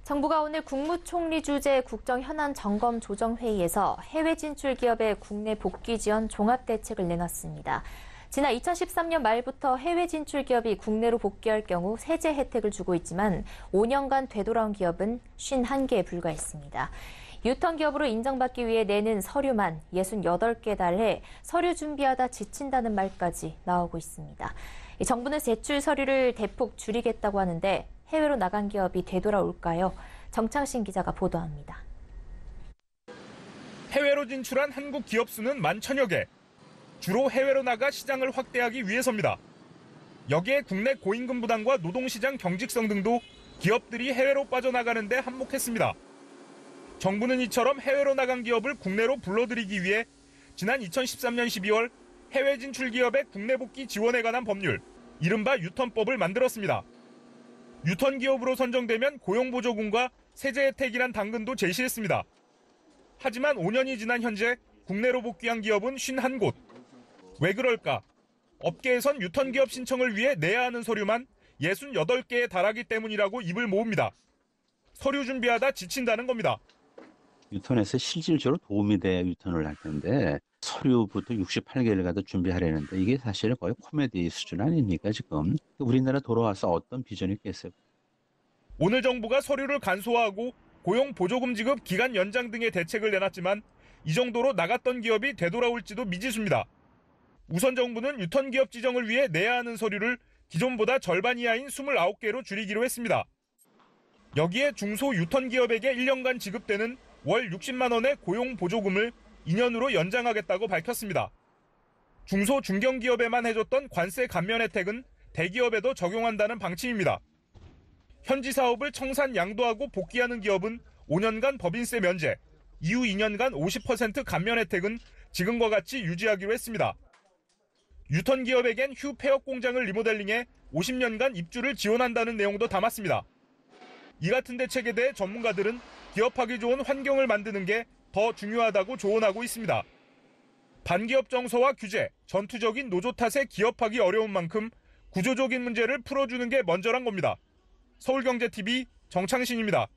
정부가 오늘 국무총리 주재 국정현안 점검 조정회의에서 해외 진출 기업의 국내 복귀 지원 종합대책을 내놨습니다. 지난 2013년 말부터 해외 진출 기업이 국내로 복귀할 경우 세제 혜택을 주고 있지만 5년간 되돌아온 기업은 51개에 불과했습니다. 유턴 기업으로 인정받기 위해 내는 서류만 68개 달해 서류 준비하다 지친다는 말까지 나오고 있습니다. 정부는 제출 서류를 대폭 줄이겠다고 하는데 해외로 나간 기업이 되돌아올까요? 정창신 기자가 보도합니다. 해외로 진출한 한국 기업 수는 11,000여 개. 주로 해외로 나가 시장을 확대하기 위해서입니다. 여기에 국내 고임금 부담과 노동시장 경직성 등도 기업들이 해외로 빠져나가는 데 한몫했습니다. 정부는 이처럼 해외로 나간 기업을 국내로 불러들이기 위해 지난 2013년 12월 해외 진출 기업의 국내 복귀 지원에 관한 법률, 이른바 유턴법을 만들었습니다. 유턴 기업으로 선정되면 고용보조금과 세제 혜택이란 당근도 제시했습니다. 하지만 5년이 지난 현재 국내로 복귀한 기업은 51곳. 왜 그럴까? 업계에선 유턴 기업 신청을 위해 내야 하는 서류만 68개에 달하기 때문이라고 입을 모읍니다. 서류 준비하다 지친다는 겁니다. 유턴에서 실질적으로 도움이 돼 유턴을 할 텐데 서류부터 68개를 가도 준비하려는데 이게 사실 거의 코미디 수준 아닙니까 지금. 우리나라 돌아와서 어떤 비전이 있겠어요. 오늘 정부가 서류를 간소화하고 고용보조금 지급 기간 연장 등의 대책을 내놨지만 이 정도로 나갔던 기업이 되돌아올지도 미지수입니다. 우선 정부는 유턴 기업 지정을 위해 내야 하는 서류를 기존보다 절반 이하인 29개로 줄이기로 했습니다. 여기에 중소 유턴 기업에게 1년간 지급되는 월 60만 원의 고용보조금을 2년으로 연장하겠다고 밝혔습니다. 중소 중견기업에만 해줬던 관세 감면 혜택은 대기업에도 적용한다는 방침입니다. 현지 사업을 청산 양도하고 복귀하는 기업은 5년간 법인세 면제, 이후 2년간 50% 감면 혜택은 지금과 같이 유지하기로 했습니다. 유턴 기업에겐 휴 폐업 공장을 리모델링해 50년간 입주를 지원한다는 내용도 담았습니다. 이 같은 대책에 대해 전문가들은 기업하기 좋은 환경을 만드는 게 더 중요하다고 조언하고 있습니다. 반기업 정서와 규제, 전투적인 노조 탓에 기업하기 어려운 만큼 구조적인 문제를 풀어주는 게 먼저란 겁니다. 서울경제TV 정창신입니다.